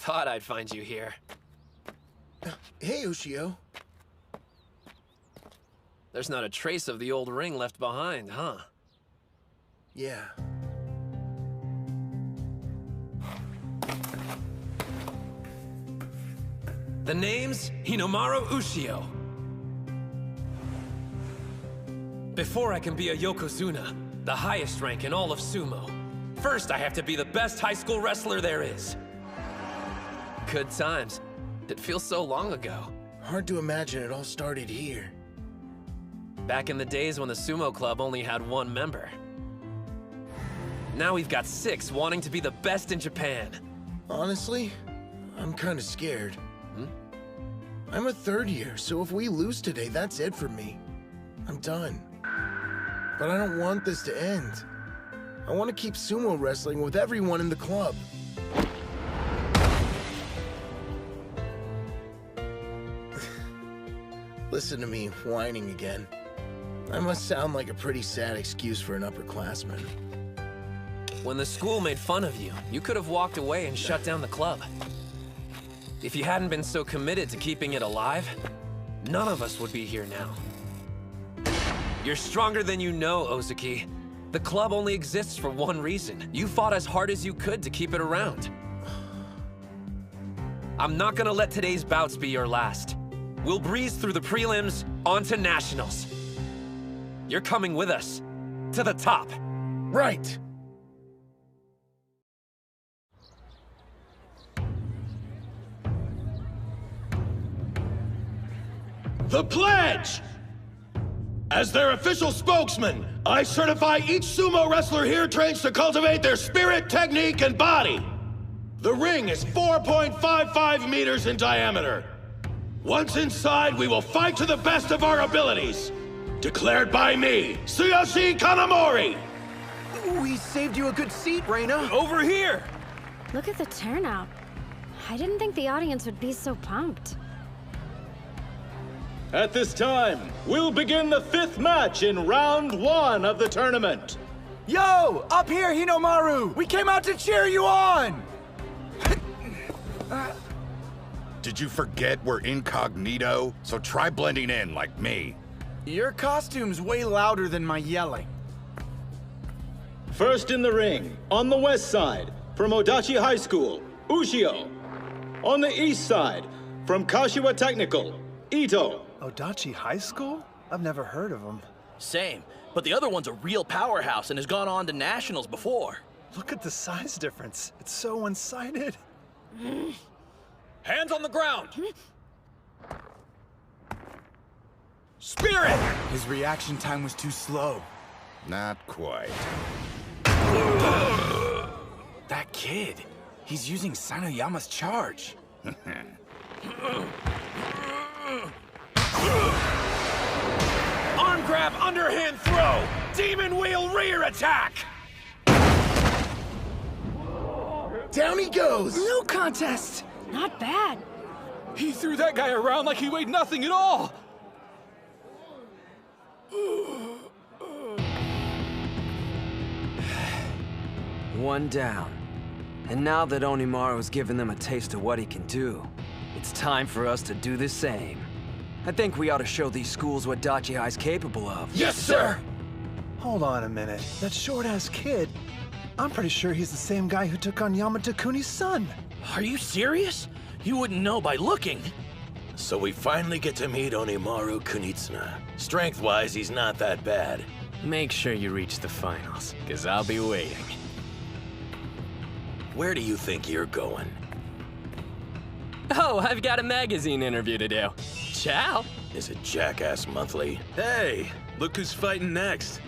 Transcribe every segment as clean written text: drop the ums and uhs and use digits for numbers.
thought I'd find you here. Hey, Ushio. There's not a trace of the old ring left behind, huh? Yeah. The name's Hinomaru Ushio. Before I can be a Yokozuna, the highest rank in all of sumo, first I have to be the best high school wrestler there is. Good times. It feels so long ago. Hard to imagine it all started here. Back in the days when the sumo club only had one member. Now we've got 6 wanting to be the best in Japan. Honestly, I'm kinda scared. I'm a 3rd year, so if we lose today, that's it for me. I'm done. But I don't want this to end. I want to keep sumo wrestling with everyone in the club. Listen to me whining again. I must sound like a pretty sad excuse for an upperclassman. When the school made fun of you, you could have walked away and shut down the club. If you hadn't been so committed to keeping it alive, none of us would be here now. You're stronger than you know, Ozaki. The club only exists for one reason. You fought as hard as you could to keep it around. I'm not gonna let today's bouts be your last. We'll breeze through the prelims, on to nationals. You're coming with us, to the top. Right! The pledge! As their official spokesman, I certify each sumo wrestler here trains to cultivate their spirit, technique, and body. The ring is 4.55 meters in diameter. Once inside, we will fight to the best of our abilities. Declared by me, Tsuyoshi Kanamori! We saved you a good seat, Reina. Over here! Look at the turnout. I didn't think the audience would be so pumped. At this time, we'll begin the 5th match in round 1 of the tournament. Yo, up here, Hinomaru! We came out to cheer you on! Did you forget we're incognito? So try blending in like me. Your costume's way louder than my yelling. First in the ring, on the west side, from Oodachi High School, Ushio. On the east side, from Kashiwa Technical, Ito. Oodachi High School? I've never heard of him. Same, but the other one's a real powerhouse and has gone on to nationals before. Look at the size difference. It's so one-sided. Hands on the ground! Spirit! His reaction time was too slow. Not quite. That kid, he's using Sanoyama's charge. Arm grab, underhand throw! Demon wheel rear attack! Down he goes! No contest! Not bad. He threw that guy around like he weighed nothing at all! One down. And now that Onimaru's given them a taste of what he can do, it's time for us to do the same. I think we ought to show these schools what Oodachi High's capable of. Yes, sir! Hold on a minute. That short-ass kid, I'm pretty sure he's the same guy who took on Yamato Kuni's son. Are you serious? You wouldn't know by looking. So we finally get to meet Onimaru Kunitsuna. Strength-wise, he's not that bad. Make sure you reach the finals, because I'll be waiting. Where do you think you're going? Oh, I've got a magazine interview to do. Ciao! Is it Jackass Monthly? Hey, look who's fighting next.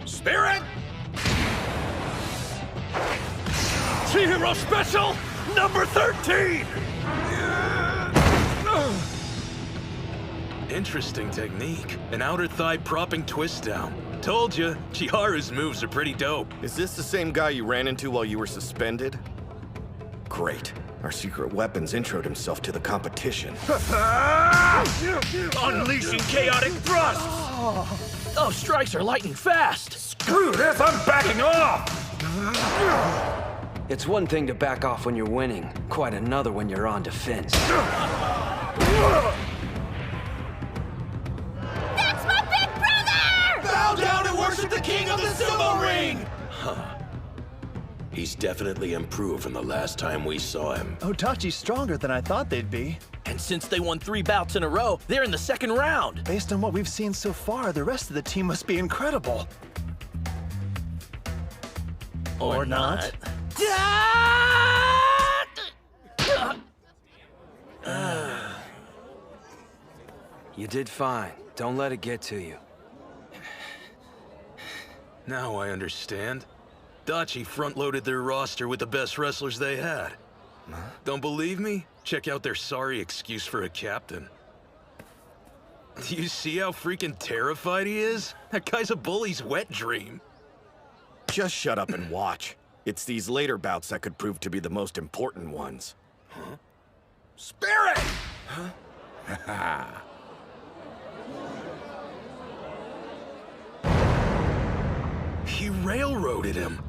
Spirit! Chihiro Special, number 13! Interesting technique. An outer thigh propping twist down. Told you, Chiharu's moves are pretty dope. Is this the same guy you ran into while you were suspended? Great. Our secret weapons introed himself to the competition. Unleashing chaotic thrusts! Those strikes are lightning fast. Screw this, I'm backing off! It's one thing to back off when you're winning, quite another when you're on defense. That's my big brother! Bow down and worship the king of the sumo ring! Huh. He's definitely improved from the last time we saw him. Oodachi's stronger than I thought they'd be. And since they won 3 bouts in a row, they're in the second round. Based on what we've seen so far, the rest of the team must be incredible. Or not. You did fine. Don't let it get to you. Now I understand. Dachi front-loaded their roster with the best wrestlers they had. Don't believe me? Check out their sorry excuse for a captain. Do you see how freaking terrified he is? That guy's a bully's wet dream. Just shut up and watch. It's these later bouts that could prove to be the most important ones. Huh? Spirit! Huh? He railroaded him.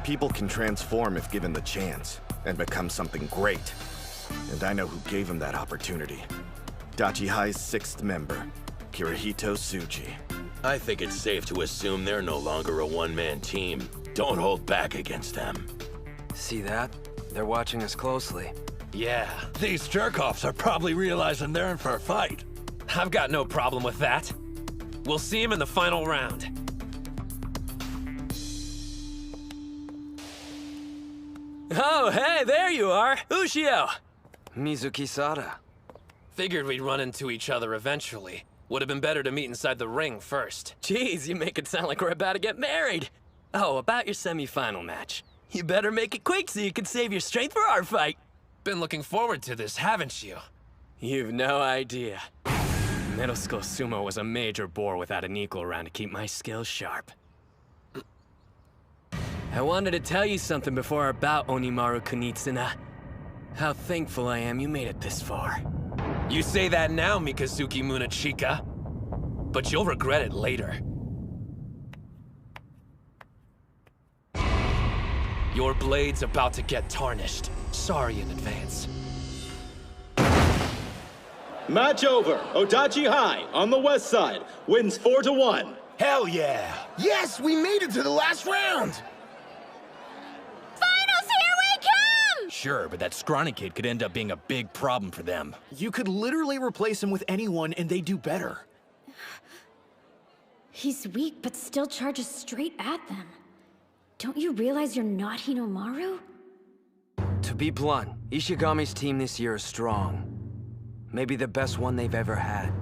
People can transform if given the chance, and become something great. And I know who gave him that opportunity. Oodachi High's 6th member, Kirihito Tsuji. I think it's safe to assume they're no longer a one-man team. Don't hold back against them. See that? They're watching us closely. Yeah, These jerk-offs are probably realizing they're in for a fight. I've got no problem with that. We'll see him in the final round. Oh, hey, there you are, Ushio! Mizuki Sada. Figured we'd run into each other eventually. Would have been better to meet inside the ring first. Jeez, you make it sound like we're about to get married. Oh, about your semi-final match. You better make it quick so you can save your strength for our fight. Been looking forward to this, haven't you? You've no idea. Middle school sumo was a major bore without an equal around to keep my skills sharp. I wanted to tell you something before our bout, Onimaru Kunitsuna. How thankful I am you made it this far. You say that now, Mikazuki Munachika, but you'll regret it later. Your blade's about to get tarnished. Sorry in advance. Match over. Oodachi High on the west side wins 4-1. Hell yeah! Yes, we made it to the last round! Finals, here we come! Sure, but that scrawny kid could end up being a big problem for them. You could literally replace him with anyone and they do better. He's weak, but still charges straight at them. Don't you realize you're not Hinomaru? To be blunt, Ishigami's team this year is strong. Maybe the best one they've ever had.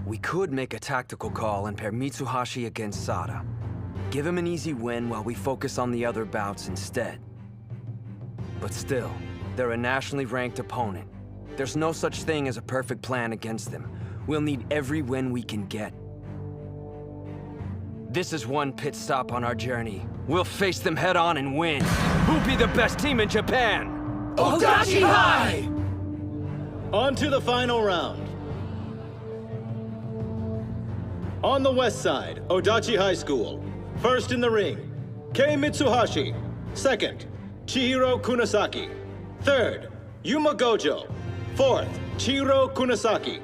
We could make a tactical call and pair Mitsuhashi against Sada. Give him an easy win while we focus on the other bouts instead. But still, they're a nationally ranked opponent. There's no such thing as a perfect plan against them. We'll need every win we can get. This is one pit stop on our journey. We'll face them head on and win. Who'll be the best team in Japan? Oodachi High! On to the final round. On the west side, Oodachi High School. First in the ring, Kei Mitsuhashi. Second, Chihiro Kunisaki. Third, Yuma Gojo. Fourth, Chihiro Kunisaki.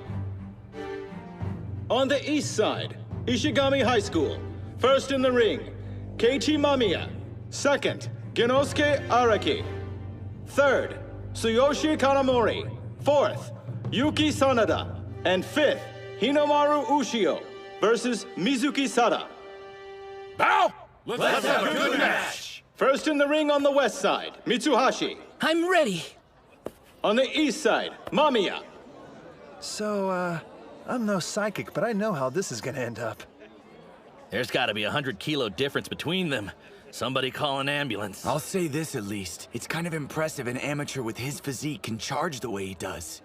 On the east side, Ishigami High School. First in the ring, Keiichi Mamiya. Second, Genosuke Araki. Third, Tsuyoshi Kanamori. Fourth, Yuki Sanada. And fifth, Hinomaru Ushio versus Mizuki Sada. Bow! Let's have a good match! First in the ring on the west side, Mitsuhashi. I'm ready. On the east side, Mamiya. So, I'm no psychic, but I know how this is gonna end up. There's gotta be 100-kilo difference between them. Somebody call an ambulance. I'll say this at least. It's kind of impressive an amateur with his physique can charge the way he does.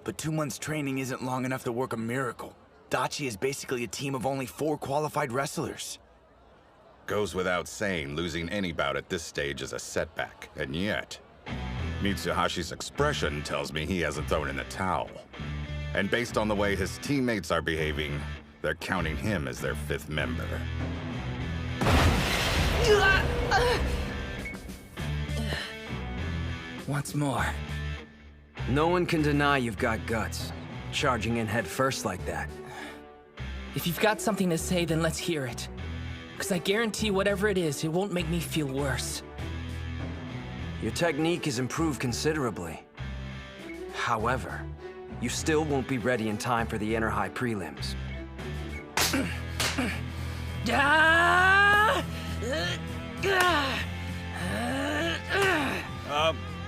But 2 months training isn't long enough to work a miracle. Dachi is basically a team of only 4 qualified wrestlers. Goes without saying, losing any bout at this stage is a setback. And yet, Mitsuhashi's expression tells me he hasn't thrown in the towel. And based on the way his teammates are behaving, They're counting him as their 5th member. Once more. No one can deny you've got guts. Charging in head first like that. If you've got something to say, then let's hear it. Because I guarantee whatever it is, it won't make me feel worse. Your technique has improved considerably. However, you still won't be ready in time for the Inner High prelims.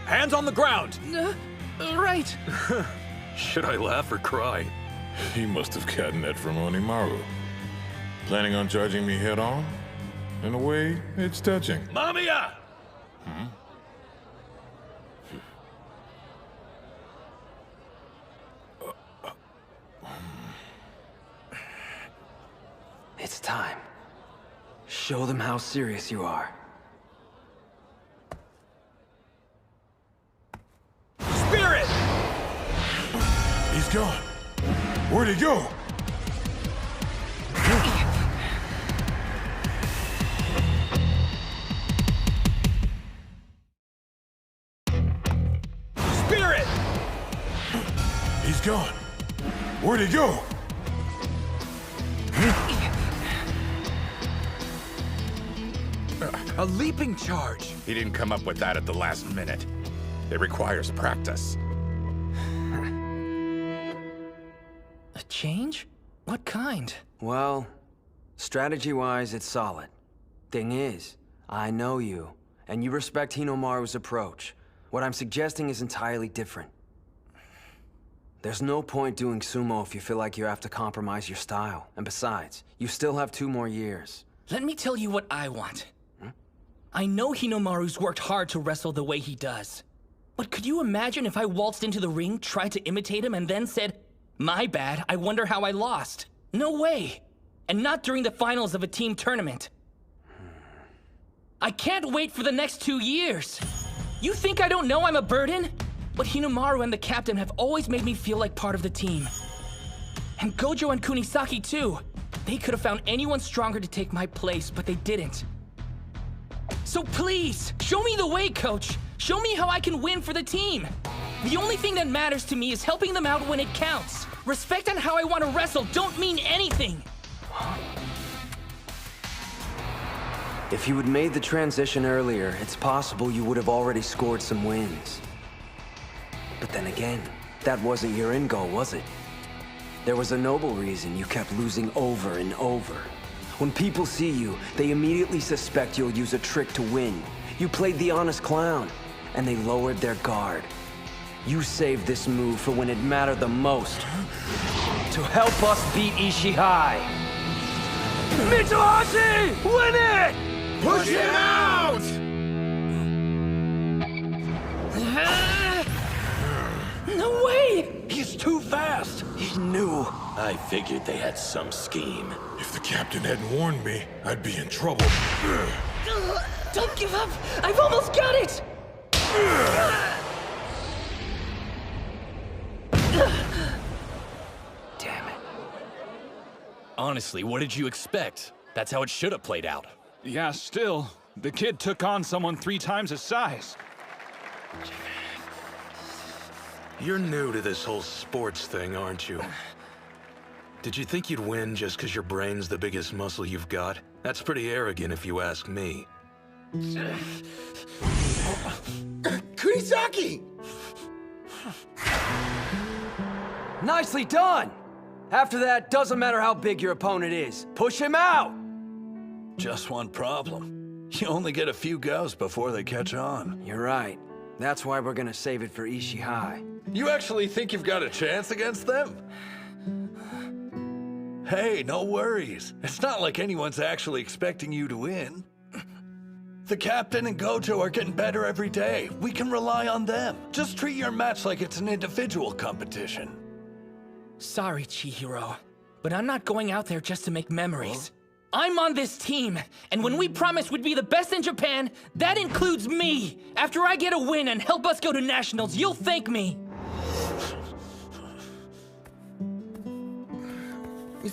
Hands on the ground! Right. Should I laugh or cry? He must have gotten that from Onimaru. Planning on charging me head on? In a way, it's touching. Mamiya! It's time. Show them how serious you are. Spirit! He's gone. Where'd he go? Spirit! He's gone. Where'd he go? A leaping charge! He didn't come up with that at the last minute. It requires practice. A change? What kind? Well, strategy-wise, it's solid. Thing is, I know you, and you respect Hinomaru's approach. What I'm suggesting is entirely different. There's no point doing sumo if you feel like you have to compromise your style. And besides, you still have 2 more years. Let me tell you what I want. I know Hinomaru's worked hard to wrestle the way he does. But could you imagine if I waltzed into the ring, tried to imitate him, and then said, "My bad, I wonder how I lost"? No way! And not during the finals of a team tournament. I can't wait for the next 2 years! You think I don't know I'm a burden? But Hinomaru and the captain have always made me feel like part of the team. And Gojo and Kunisaki too. They could have found anyone stronger to take my place, but they didn't. So please, show me the way, coach! Show me how I can win for the team! The only thing that matters to me is helping them out when it counts. Respect on how I want to wrestle don't mean anything! If you had made the transition earlier, it's possible you would have already scored some wins. But then again, that wasn't your end goal, was it? There was a noble reason you kept losing over and over. When people see you, they immediately suspect you'll use a trick to win. You played the honest clown, and they lowered their guard. You saved this move for when it mattered the most. To help us beat Oodachi High. Mitsuhashi! Win it! Push him out! No way! He's too fast! He knew. I figured they had some scheme. If the captain hadn't warned me, I'd be in trouble. Don't give up! I've almost got it! Damn it. Honestly, what did you expect? That's how it should have played out. Yeah, still. The kid took on someone 3 times his size. You're new to this whole sports thing, aren't you? Did you think you'd win just because your brain's the biggest muscle you've got? That's pretty arrogant if you ask me. Kunisaki! Nicely done! After that, doesn't matter how big your opponent is. Push him out! Just one problem. You only get a few goes before they catch on. You're right. That's why we're gonna save it for Oodachi High. You actually think you've got a chance against them? Hey, no worries. It's not like anyone's actually expecting you to win. The captain and Gojo are getting better every day. We can rely on them. Just treat your match like it's an individual competition. Sorry, Chihiro, but I'm not going out there just to make memories. I'm on this team, and when we promised we'd be the best in Japan, that includes me! After I get a win and help us go to Nationals, you'll thank me!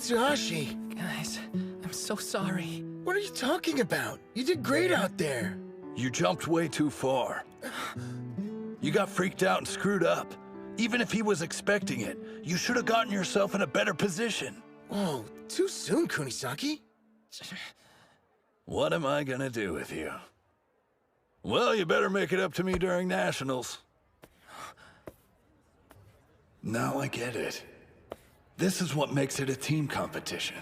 Mitsuhashi. Guys, I'm so sorry. What are you talking about? You did great out there. You jumped way too far. You got freaked out and screwed up. Even if he was expecting it, you should have gotten yourself in a better position. Whoa, too soon, Kunisaki. What am I gonna do with you? Well, you better make it up to me during Nationals. Now I get it. This is what makes it a team competition.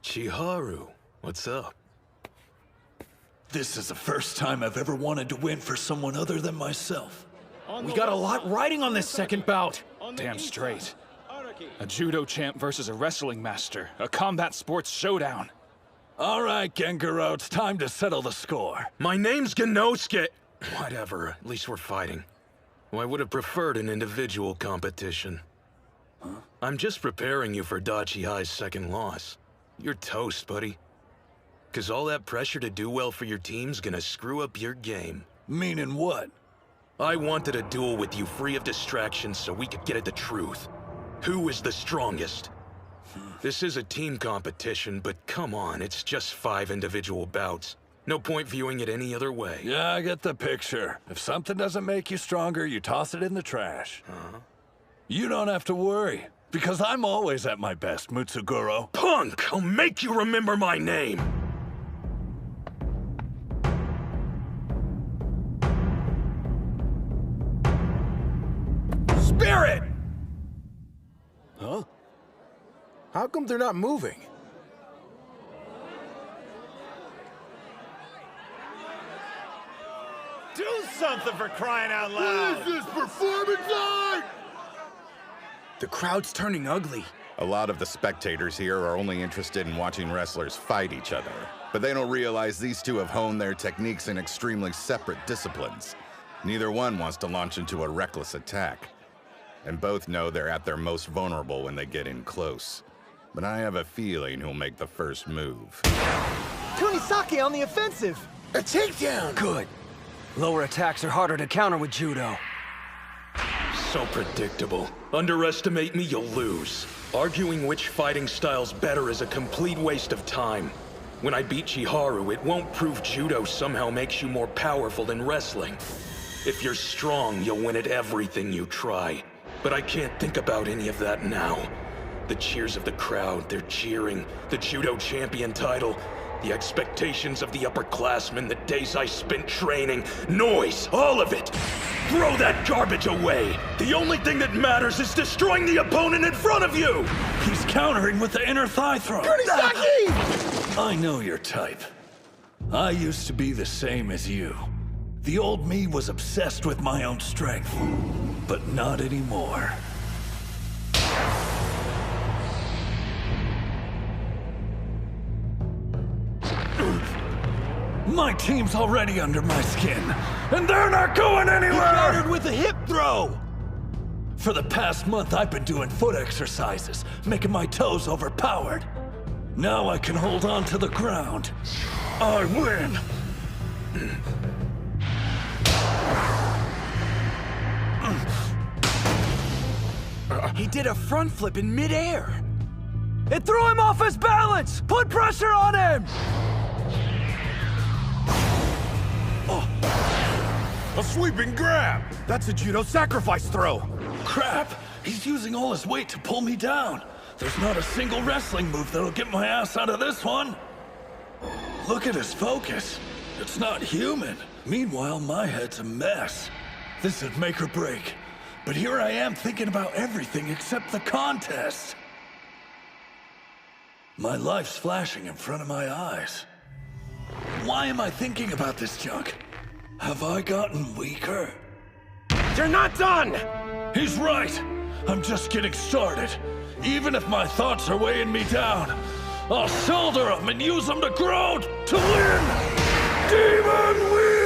Chiharu, what's up? This is the first time I've ever wanted to win for someone other than myself. We got a lot riding on this second bout. Damn straight. A judo champ versus a wrestling master. A combat sports showdown. All right, Gengaro, it's time to settle the score. My name's Genosuke. Whatever, at least we're fighting. Well, I would have preferred an individual competition. Huh? I'm just preparing you for Oodachi High's second loss. You're toast, buddy. 'Cause all that pressure to do well for your team's gonna screw up your game. Meaning what? I wanted a duel with you free of distractions so we could get at the truth. Who is the strongest? This is a team competition, but come on, it's just 5 individual bouts. No point viewing it any other way. Yeah, I get the picture. If something doesn't make you stronger, you toss it in the trash. Huh? You don't have to worry, because I'm always at my best, Mutsuguro. Punk! I'll make you remember my name! Spirit! Huh? How come they're not moving? Do something for crying out loud! What is this, performance art? The crowd's turning ugly. A lot of the spectators here are only interested in watching wrestlers fight each other, but they don't realize these two have honed their techniques in extremely separate disciplines. Neither one wants to launch into a reckless attack, and both know they're at their most vulnerable when they get in close. But I have a feeling who'll make the first move. Kunisaki on the offensive! A takedown! Good. Lower attacks are harder to counter with judo. So predictable. Underestimate me, you'll lose. Arguing which fighting style's better is a complete waste of time. When I beat Chiharu, it won't prove judo somehow makes you more powerful than wrestling. If you're strong, you'll win at everything you try. But I can't think about any of that now. The cheers of the crowd, they're cheering. The judo champion title. The expectations of the upperclassmen, the days I spent training. Noise, all of it. Throw that garbage away. The only thing that matters is destroying the opponent in front of you. He's countering with the inner thigh throw. Kunisaki! I know your type. I used to be the same as you. The old me was obsessed with my own strength, but not anymore. My team's already under my skin, and they're not going anywhere! He countered with a hip throw! For the past month, I've been doing foot exercises, making my toes overpowered. Now I can hold on to the ground. I win! He did a front flip in midair. It threw him off his balance! Put pressure on him! A sweeping grab! That's a judo sacrifice throw. Crap! He's using all his weight to pull me down. There's not a single wrestling move that'll get my ass out of this one. Look at his focus. It's not human. Meanwhile, my head's a mess. This is make or break. But here I am thinking about everything except the contest. My life's flashing in front of my eyes. Why am I thinking about this junk? Have I gotten weaker? You're not done! He's right! I'm just getting started. Even if my thoughts are weighing me down, I'll shoulder them and use them to grow to win! Demon Wheel!